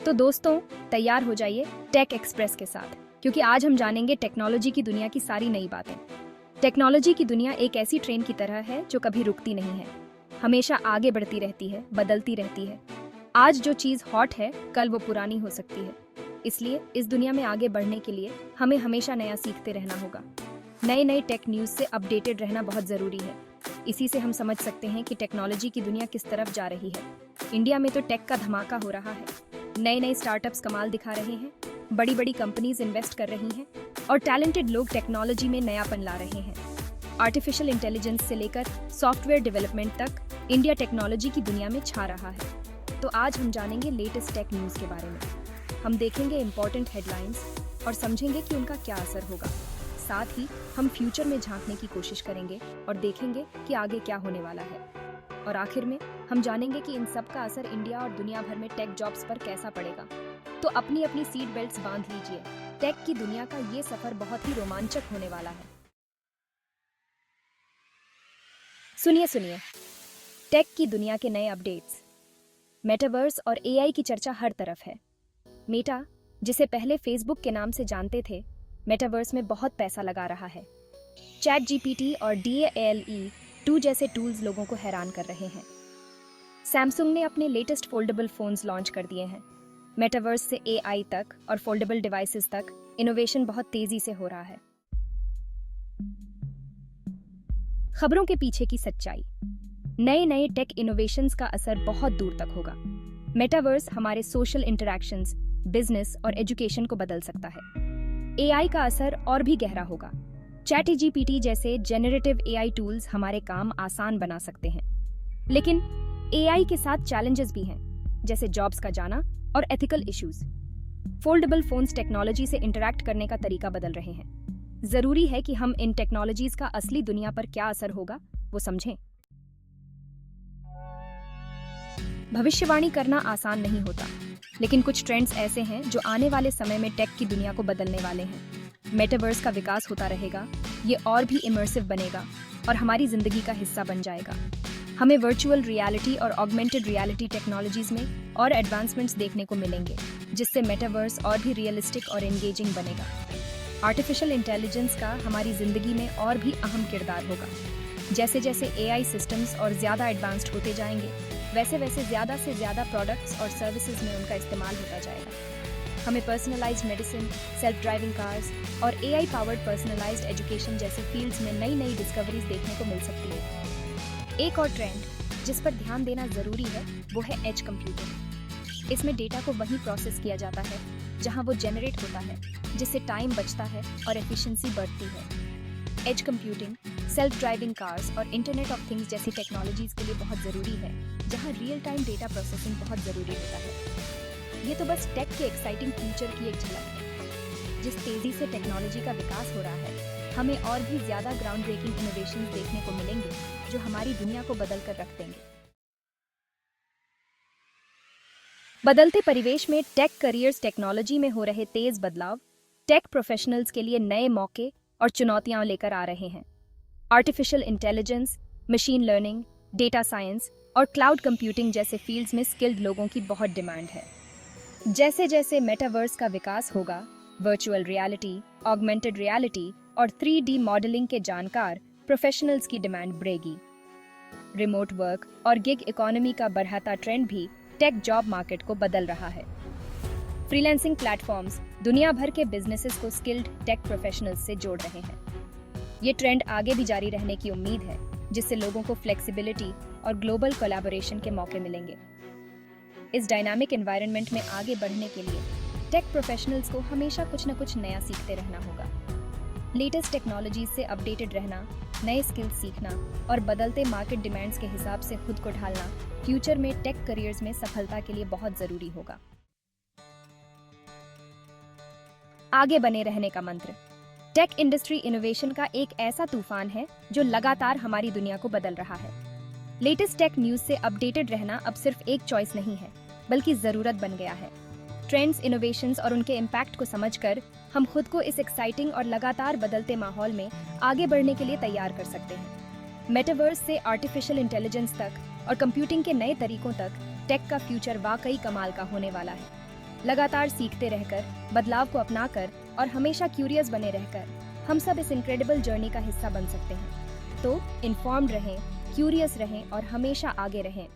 तो दोस्तों, तैयार हो जाइए टेक एक्सप्रेस के साथ, क्योंकि आज हम जानेंगे टेक्नोलॉजी की दुनिया की सारी नई बातें। टेक्नोलॉजी की दुनिया एक ऐसी ट्रेन की तरह है जो कभी रुकती नहीं है, हमेशा आगे बढ़ती रहती है, बदलती रहती है। आज जो चीज़ हॉट है, कल वो पुरानी हो सकती है। इसलिए इस दुनिया में आगे बढ़ने के लिए हमें हमेशा नया सीखते रहना होगा। नए नए टेक न्यूज़ से अपडेटेड रहना बहुत ज़रूरी है। इसी से हम समझ सकते हैं कि टेक्नोलॉजी की दुनिया किस तरफ जा रही है। इंडिया में तो टेक का धमाका हो रहा है। नए नए स्टार्टअप्स कमाल दिखा रहे हैं, बड़ी बड़ी कंपनीज इन्वेस्ट कर रही हैं और टैलेंटेड लोग टेक्नोलॉजी में नयापन ला रहे हैं। आर्टिफिशियल इंटेलिजेंस से लेकर सॉफ्टवेयर डेवलपमेंट तक इंडिया टेक्नोलॉजी की दुनिया में छा रहा है। तो आज हम जानेंगे लेटेस्ट टेक न्यूज़ के बारे में। हम देखेंगे इंपॉर्टेंट हेडलाइंस और समझेंगे कि उनका क्या असर होगा। साथ ही हम फ्यूचर में झांकने की कोशिश करेंगे और देखेंगे कि आगे क्या होने वाला है। और आखिर में हम जानेंगे कि इन सब का असर इंडिया और दुनिया भर में टेक जॉब्स पर कैसा पड़ेगा। तो अपनी अपनी सीट बेल्ट्स बांध लीजिए। टेक की दुनिया का ये सफर बहुत ही रोमांचक होने वाला है। सुनिए सुनिए, टेक की दुनिया के नए अपडेट्स। मेटावर्स और एआई की चर्चा हर तरफ है। मेटा, जिसे पहले फेसबुक के नाम से जानते थे, मेटावर्स में बहुत पैसा लगा रहा है। चैट जीपीटी और DALL-E 2 जैसे टूल्स लोगों को हैरान कर रहे हैं। सैमसंग ने अपने लेटेस्ट फोल्डेबल फोन्स लॉन्च कर दिए हैं। मेटावर्स से एआई तक और फोल्डेबल डिवाइसेस तक इनोवेशन बहुत तेजी से हो रहा है। खबरों के पीछे की सच्चाई। नए नए टेक इनोवेशंस का असर बहुत दूर तक होगा। मेटावर्स हमारे सोशल इंटरैक्शंस, बिजनेस और एजुकेशन को बदल सकता है। एआई का असर और भी गहरा होगा। चैट जीपीटी जैसे जेनरेटिव एआई टूल्स हमारे काम आसान बना सकते हैं, लेकिन एआई के साथ चैलेंजेस भी हैं, जैसे जॉब्स का जाना और ethical issues. Foldable phones technology से इंटरैक्ट करने का तरीका बदल रहे हैं। जरूरी है कि हम इन टेक्नोलॉजीज का असली दुनिया पर क्या असर होगा वो समझें। भविष्यवाणी करना आसान नहीं होता, लेकिन कुछ ट्रेंड्स ऐसे हैं जो आने वाले समय में टेक की दुनिया को बदलने वाले हैं। मेटावर्स का विकास होता रहेगा, ये और भी इमर्सिव बनेगा और हमारी जिंदगी का हिस्सा बन जाएगा। हमें वर्चुअल रियलिटी और ऑगमेंटेड रियलिटी टेक्नोलॉजीज में और एडवांसमेंट्स देखने को मिलेंगे, जिससे मेटावर्स और भी रियलिस्टिक और एंगेजिंग बनेगा। आर्टिफिशियल इंटेलिजेंस का हमारी जिंदगी में और भी अहम किरदार होगा। जैसे जैसे एआई सिस्टम्स और ज़्यादा एडवांस्ड होते जाएंगे, वैसे वैसे ज़्यादा से ज़्यादा प्रोडक्ट्स और सर्विसेज में उनका इस्तेमाल होता जाएगा। हमें personalised medicine, self driving cars और एआई पावर्ड पर्सनलाइज्ड एजुकेशन जैसे फील्ड्स में नई नई डिस्कवरीज देखने को मिल सकती है। एक और ट्रेंड जिस पर ध्यान देना ज़रूरी है वो है एज कंप्यूटिंग। इसमें डेटा को वहीं प्रोसेस किया जाता है जहां वो जेनरेट होता है, जिससे टाइम बचता है और एफिशिएंसी बढ़ती है। Edge computing, self driving cars और इंटरनेट ऑफ थिंग्स जैसी टेक्नोलॉजीज के लिए बहुत ज़रूरी है, जहां रियल टाइम डेटा प्रोसेसिंग बहुत ज़रूरी होता है। ये तो बस टेक के एक्साइटिंग फ्यूचर की एक झलक है। जिस तेजी से टेक्नोलॉजी का विकास हो रहा है, हमें और भी ज्यादा ग्राउंड ब्रेकिंग इनोवेशंस देखने को मिलेंगे जो हमारी दुनिया को बदल कर रख देंगे। बदलते परिवेश में टेक करियर्स, टेक्नोलॉजी में हो रहे तेज बदलाव टेक प्रोफेशनल्स के लिए नए मौके और चुनौतियां लेकर आ रहे हैं। Artificial intelligence, machine learning, data science और क्लाउड कंप्यूटिंग जैसे फील्ड्स में स्किल्ड लोगों की बहुत डिमांड है। जैसे जैसे मेटावर्स का विकास होगा, वर्चुअल रियलिटी, ऑगमेंटेड रियलिटी और 3D मॉडलिंग के जानकार प्रोफेशनल्स की डिमांड बढ़ेगी। रिमोट वर्क और गिग इकोनॉमी का बढ़ता ट्रेंड भी टेक जॉब मार्केट को बदल रहा है। फ्रीलांसिंग प्लेटफॉर्म्स दुनिया भर के बिजनेसेस को स्किल्ड टेक प्रोफेशनल्स से जोड़ रहे हैं। ये ट्रेंड आगे भी जारी रहने की उम्मीद है, जिससे लोगों को फ्लेक्सिबिलिटी और ग्लोबल कोलैबोरेशन के मौके मिलेंगे। इस डायनामिक एनवायरनमेंट में आगे बढ़ने के लिए टेक प्रोफेशनल्स को हमेशा कुछ न कुछ नया सीखते रहना होगा। लेटेस्ट टेक्नोलॉजीज से अपडेटेड रहना, नए स्किल्स सीखना और बदलते मार्केट डिमांड्स के हिसाब से खुद को ढालना फ्यूचर में टेक करियर्स में सफलता के लिए बहुत जरूरी होगा। आगे बने रहने का मंत्र। टेक इंडस्ट्री इनोवेशन का एक ऐसा तूफान है जो लगातार हमारी दुनिया को बदल रहा है। लेटेस्ट टेक न्यूज से अपडेटेड रहना अब सिर्फ एक चॉइस नहीं है, बल्कि जरूरत बन गया है। ट्रेंड्स, इनोवेशंस और उनके इम्पैक्ट को समझकर हम खुद को इस एक्साइटिंग और लगातार बदलते माहौल में आगे बढ़ने के लिए तैयार कर सकते हैं। मेटावर्स से आर्टिफिशियल इंटेलिजेंस तक और कंप्यूटिंग के नए तरीकों तक टेक का फ्यूचर वाकई कमाल का होने वाला है। लगातार सीखते रहकर, बदलाव को अपनाकर और हमेशा क्यूरियस बने रहकर हम सब इस इनक्रेडिबल जर्नी का हिस्सा बन सकते हैं। तो इन्फॉर्म्ड रहें, क्यूरियस रहें और हमेशा आगे रहें।